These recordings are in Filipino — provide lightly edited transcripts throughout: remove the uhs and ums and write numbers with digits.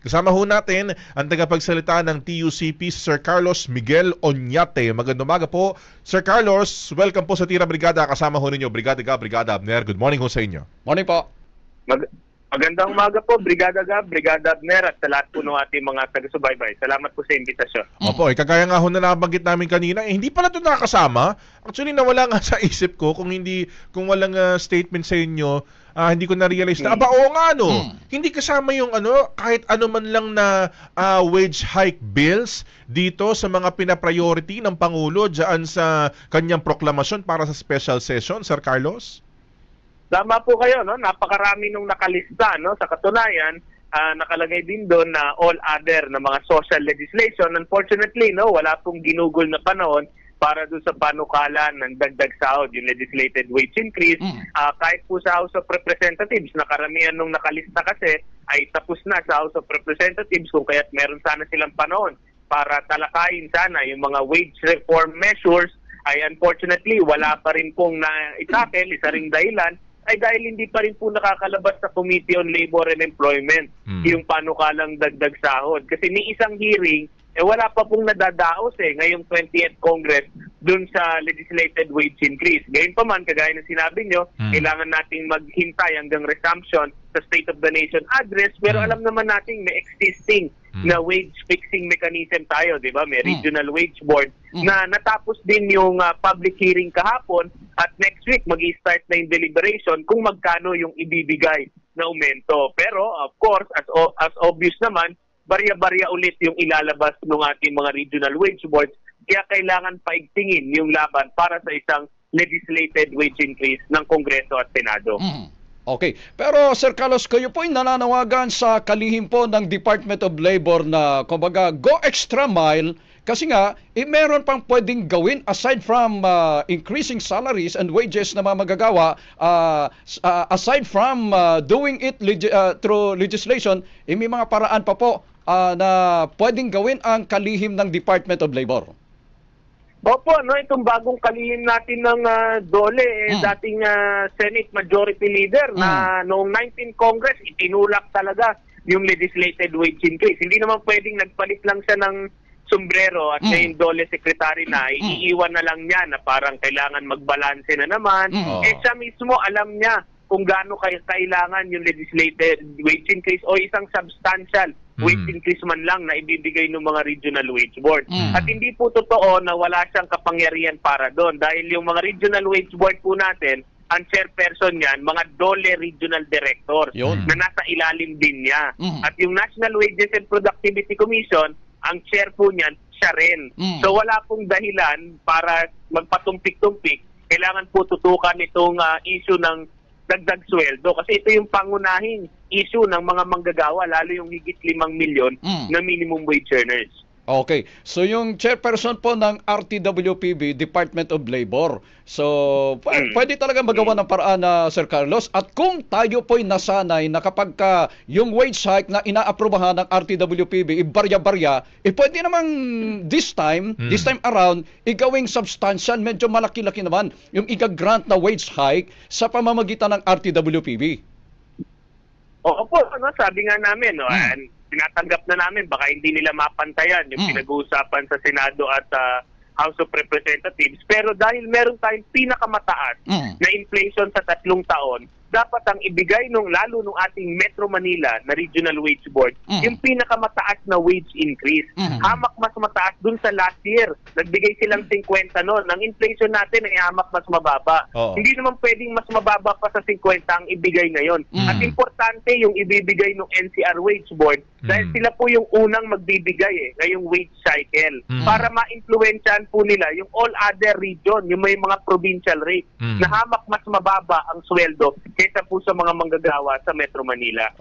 Kasama ho natin ang tagapagsalita ng TUCP, Sir Carlos Miguel Oñate. Magandang umaga po. Sir Carlos, welcome po sa Tira Brigada. Kasama ho ninyo, Brigada Gab, Brigada Abner. Good morning ho sa inyo. Morning po. Magandang umaga po, Brigada Gab, Brigada Abner at sa lahat po ng ating mga taga-subaybay. Salamat po sa imbitasyon. Opo, kagaya nga ho na nabanggit namin kanina, hindi pala ito nakakasama. Actually, nawala nga sa isip ko kung walang statement sa inyo, hindi ko na-realize na, oo nga hindi kasama yung kahit ano man lang na wage hike bills dito sa mga pina-priority ng Pangulo dyan sa kanyang proklamasyon para sa special session, Sir Carlos? Tama po kayo, no? Napakarami nung nakalista, no? Sa katunayan, nakalagay din doon na all other na mga social legislation. Unfortunately, no, wala pong ginugol na panahon para doon sa panukalan ng dagdag sahod, yung legislated wage increase. Kahit po sa House of Representatives, nakaramihan nung nakalista kasi ay tapos na sa House of Representatives kung kaya't meron sana silang panahon para talakayin sana yung mga wage reform measures ay unfortunately wala pa rin pong na-itakel. Isa ring dahilan ay dahil hindi pa rin po nakakalabas sa Committee on Labor and Employment yung panukalang dagdag sahod. Kasi may isang hearing, wala pa pong nadadaos ngayong 20th Congress dun sa legislated wage increase. Ngayon pa man, kagaya ng sinabi nyo, kailangan nating maghintay hanggang resumption sa State of the Nation address, pero alam naman natin may existing na wage fixing mechanism tayo, di ba? May regional wage board na natapos din yung public hearing kahapon at next week mag-i-start na yung deliberation kung magkano yung ibibigay na aumento. Pero of course, as obvious naman, barya-barya ulit yung ilalabas ng ating mga regional wage boards, kaya kailangan paigtingin yung laban para sa isang legislated wage increase ng Kongreso at Senado. Okay. Pero Sir Carlos, kayo po ay nananawagan sa kalihim po ng Department of Labor na kumbaga go extra mile kasi nga meron pang pwedeng gawin aside from increasing salaries and wages na mamagagawa, aside from doing it through legislation, may mga paraan pa po na pwedeng gawin ang kalihim ng Department of Labor. Opo, no, itong bagong kalihim natin ng DOLE, dating Senate Majority Leader na noong 19th Congress, itinulak talaga yung legislated wage increase. Hindi naman pwedeng nagpalit lang siya ng sombrero at ngayon DOLE Secretary na, iiwan na lang niya na parang kailangan magbalanse na naman. Siya mismo alam niya kung gaano kailangan yung legislated wage increase o isang substantial wage increase man lang na ibibigay ng mga regional wage board. At hindi po totoo na wala siyang kapangyarihan para doon dahil yung mga regional wage board po natin, ang chairperson niyan, mga DOLE regional directors na nasa ilalim din niya. At yung National Wages and Productivity Commission, ang chair po niyan, siya rin. So wala pong dahilan para magpatumpik-tumpik. Kailangan po tutukan itong issue ng dagdag sweldo kasi ito yung pangunahing issue ng mga manggagawa, lalo yung higit 5 milyon na minimum wage earners. Okay. So yung chairperson po ng RTWPB, Department of Labor. So pwede talaga magawa ng paraan na Sir Carlos. At kung tayo po'y nasanay na kapag yung wage hike na inaaprubahan ng RTWPB, barya-barya, pwede namang this time around, igawing substantial, medyo malaki-laki naman yung igagrant na wage hike sa pamamagitan ng RTWPB. Oo po, sabi nga namin, tinatanggap na namin, baka hindi nila mapantayan yung pinag-uusapan sa Senado at House of Representatives. Pero dahil meron tayong pinakamataas na inflation sa 3 taon, dapat ang ibigay lalo nung ating Metro Manila na Regional Wage Board, yung pinakamataas na wage increase. Hamak mas mataas dun sa last year. Nagbigay silang 50 noon. Ang inflation natin ay hamak mas mababa. Hindi naman pwedeng mas mababa pa sa 50 ang ibigay ngayon. At importante yung ibibigay ng NCR Wage Board dahil sila po yung unang magbibigay ngayong wage cycle para ma-influensyahan po nila yung all other region, yung may mga provincial rate na hamak mas mababa ang sweldo kaysa po sa mga manggagawa sa Metro Manila.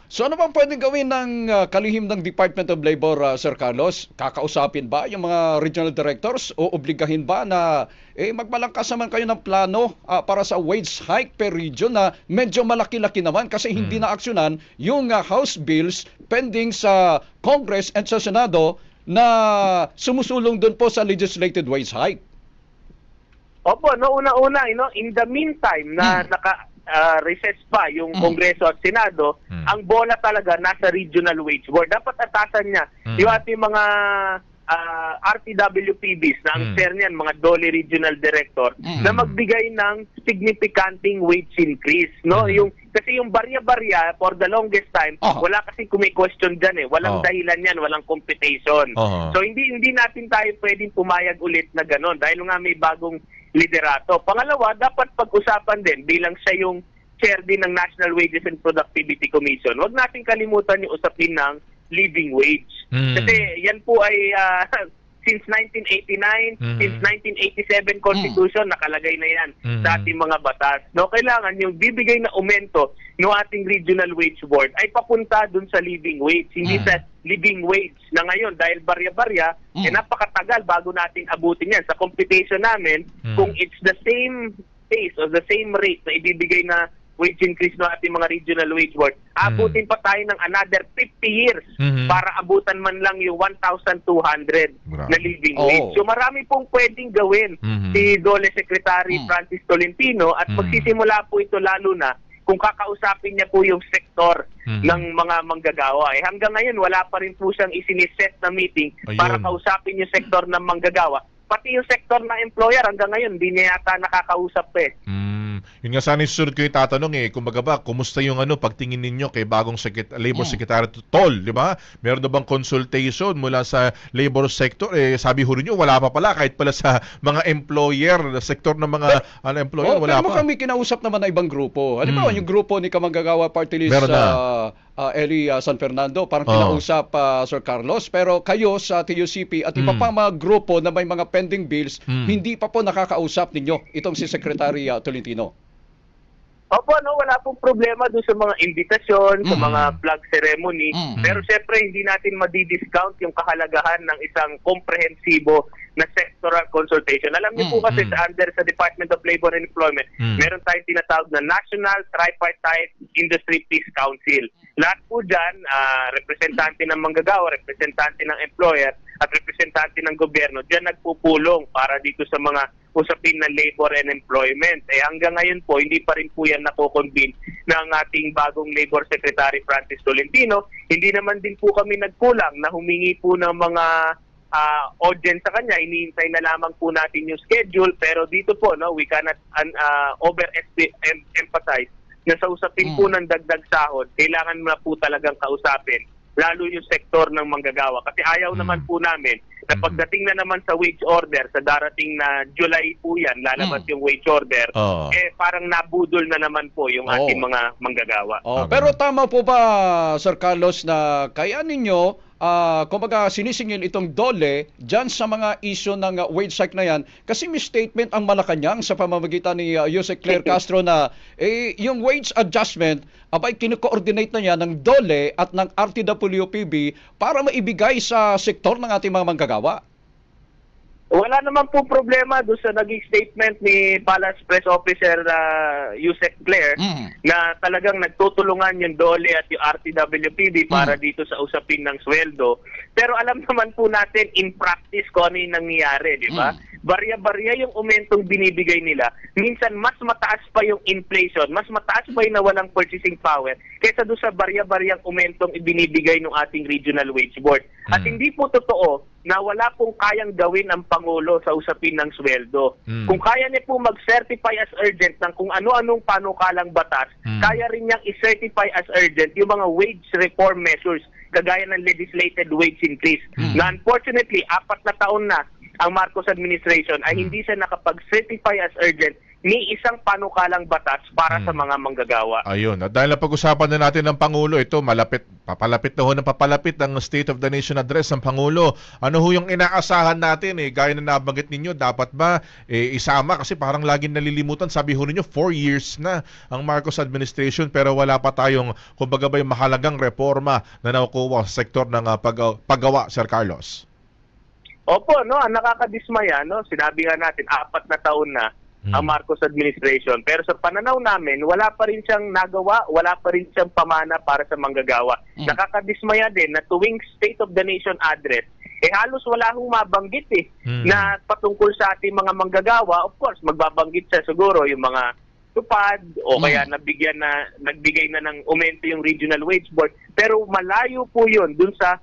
So ano bang pwedeng gawin ng kalihim ng Department of Labor, Sir Carlos? Kakausapin ba yung mga regional directors o obligahin ba na magmalangkas naman kayo ng plano para sa wage hike per region na medyo malaki-laki naman kasi hindi na aksyonan yung House bills pending sa Congress and sa Senado na sumusulong doon po sa legislated wage hike? Opo, una-una, in the meantime na recess pa yung Kongreso at Senado, ang bola talaga nasa Regional Wage Board. Dapat atasan niya yung ating mga RTWPBs na ang chair niyan, mga DOLE Regional Director, na magbigay ng significanting wage increase. No? Kasi yung barya-barya, for the longest time, wala kasi kumi-question dyan eh. Walang dahilan yan, walang competition. So hindi natin tayo pwedeng pumayag ulit na gano'n dahil nga may bagong liderato. Pangalawa, dapat pag-usapan din bilang siya yung chair din ng National Wages and Productivity Commission. Huwag natin kalimutan yung usapin ng living wage. Kasi yan po ay since 1989, since 1987 Constitution, nakalagay na yan sa ating mga batas. No, kailangan yung bibigay na aumento ng ating Regional Wage Board ay papunta dun sa living wage, hindi sa living wage na ngayon dahil barya-barya, napakatagal bago natin abutin yan. Sa computation namin, kung it's the same pace or the same rate na ibibigay na wage increase ng ating mga Regional Wage Board, abutin pa tayo ng another 50 years para abutan man lang yung 1,200 na living wage. So marami pong pwedeng gawin si DOLE Secretary Francis Tolentino at magsisimula po ito lalo na kung kakausapin niya po yung sektor ng mga manggagawa. Hanggang ngayon, wala pa rin po siyang isiniset na meeting para kausapin yung sektor ng manggagawa. Pati yung sektor na employer, hanggang ngayon, hindi niya yata nakakausap eh. Yun nga sana susunod ko yung tatanong kumbaga ba, kumusta yung pagtingin ninyo kay bagong Labor Secretary Tol, di ba? Meron na bang consultation mula sa labor sector? Sabi ho rin nyo, wala pa pala, kahit pala sa mga employer, sektor ng mga employer, wala pero pa. Kami kinausap naman na ibang grupo. Halimbawa, yung grupo ni Kamanggagawa Party List Eli San Fernando, parang kinausap Sir Carlos, pero kayo sa TUCP at iba pa mga grupo na may mga pending bills, hindi pa po nakakausap ninyo itong si Secretary Tolentino. Opo, wala pong problema doon sa mga invitasyon, sa mga flag ceremony. Pero siyempre, hindi natin madi-discount yung kahalagahan ng isang komprehensibo na sectoral consultation. Alam niyo po kasi sa Department of Labor and Employment, meron tayong tinatawag na National Tripartite Industry Peace Council. Lahat po dyan, representante ng manggagawa, representante ng employer, at representante ng gobyerno, dyan nagpupulong para dito sa mga usapin ng labor and employment. Hanggang ngayon po, hindi pa rin po yan nakoconvene ng ating bagong Labor Secretary Francis Tolentino. Hindi naman din po kami nagkulang na humingi po ng mga audience sa kanya. Iniintay na lamang po natin yung schedule, pero dito po, we cannot emphasize na sa usapin po ng dagdag sahod, kailangan na po talagang kausapin lalo yung sektor ng manggagawa. Kasi ayaw naman po namin na pagdating na naman sa wage order, sa darating na July po yan, lalabas yung wage order, parang nabudol na naman po yung ating mga manggagawa. Pero tama po ba, Sir Carlos, na kaya ninyo kumbaga sinisingil itong DOLE dyan sa mga issue ng wage hike na yan, kasi may statement ang Malacanang sa pamamagitan ni Yusek Claire Castro na yung wage adjustment abay kino-coordinate na yan ng DOLE at ng RTWPB para maibigay sa sektor ng ating mga manggagawa. Wala naman po problema doon sa naging statement ni Palace Press Officer Yusek Claire na talagang nagtutulungan yung DOLE at yung RTWPB para dito sa usapin ng sweldo. Pero alam naman po natin in practice kung ano yung nangyayari, di ba? Barya-barya yung aumentong binibigay nila. Minsan mas mataas pa yung inflation, mas mataas pa yung nawalang purchasing power kaysa doon sa barya-baryang aumentong ibinibigay ng ating Regional Wage Board. At hindi po totoo na wala pong kayang gawin ang Pangulo sa usapin ng sweldo. Kung kaya niya po mag-certify as urgent ng kung ano-anong panukalang batas, kaya rin niyang i-certify as urgent yung mga wage reform measures kagaya ng legislated wage increase. Na unfortunately, 4 na taon na ang Marcos administration ay hindi siya nakapag-certify as urgent ni isang panukalang batas para sa mga manggagawa. Ayun. At dahil napag-usapan na natin ng Pangulo, ito papalapit na papalapit ang State of the Nation Address ng Pangulo. Ano ho yung inaasahan natin gaya na nabanggit ninyo, dapat ba isama kasi parang laging nalilimutan, sabi ho ninyo 4 years na ang Marcos administration pero wala pa tayong kumbaga ba yung mahalagang reforma na nakukuha sa sektor ng paggawa, Sir Carlos. Opo, ang nakakadismaya, sinabi nga natin 4 na taon na ang Marcos administration. Pero sa pananaw namin, wala pa rin siyang nagawa, wala pa rin siyang pamana para sa manggagawa. Nakakadismaya din na tuwing State of the Nation address, halos wala hong mabanggit na patungkol sa ating mga manggagawa. Of course, magbabanggit siya siguro yung mga natupad o kaya nagbigay na ng aumento yung Regional Wage Board. Pero malayo po yun dun sa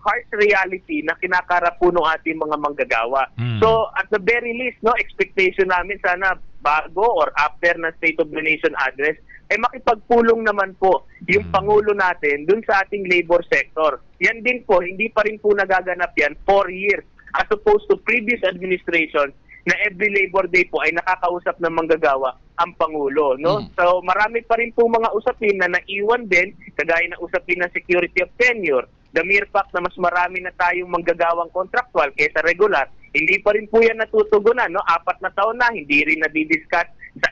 harsh reality na kinakarap po ng ating mga manggagawa. So at the very least, no, expectation namin sana bago or after na State of the Nation address, ay makipagpulong naman po yung Pangulo natin dun sa ating labor sector. Yan din po, hindi pa rin po nagaganap yan 4 years as opposed to previous administration na every Labor Day po ay nakakausap ng manggagawa ang Pangulo. No? So marami pa rin po mga usapin na naiwan din, kagaya ng usapin ng security of tenure. The mere fact na mas marami na tayong manggagawang contractual kaysa regular, hindi pa rin po yan natutugunan. No? 4 na taon na, hindi rin nadidiscuss sa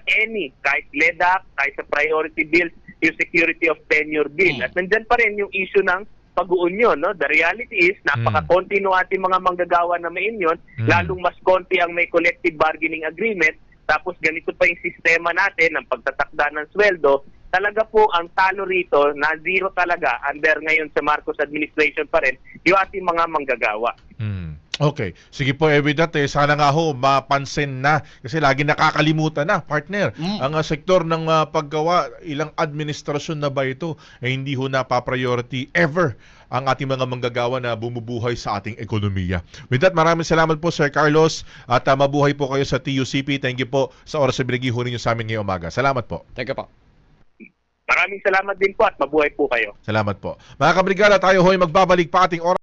kahit LEDAC, kahit sa priority bills, yung security of tenure bill. At nandyan pa rin yung issue ng pag-uunyon. No? The reality is, napaka-konti ng ating mga manggagawa na may union, lalong mas konti ang may collective bargaining agreement, tapos ganito pa yung sistema natin ng pagtatakda ng sweldo. Talaga po ang talo rito na zero talaga under ngayon sa Marcos administration pa rin yung ating mga manggagawa. Okay. Sige po, Evidat, sana nga ho mapansin na kasi lagi nakakalimutan na, partner. Ang sektor ng paggawa, ilang administrasyon na ba ito, hindi ho napapriority ever ang ating mga manggagawa na bumubuhay sa ating ekonomiya. With that, maraming salamat po, Sir Carlos, at mabuhay po kayo sa TUCP. Thank you po sa oras na binigay ho ninyo sa amin ngayong umaga. Salamat po. Thank you po. Maraming salamat din po at mabuhay po kayo. Salamat po. Mga kabrigada, tayo ho'y magbabalik pa ating oras.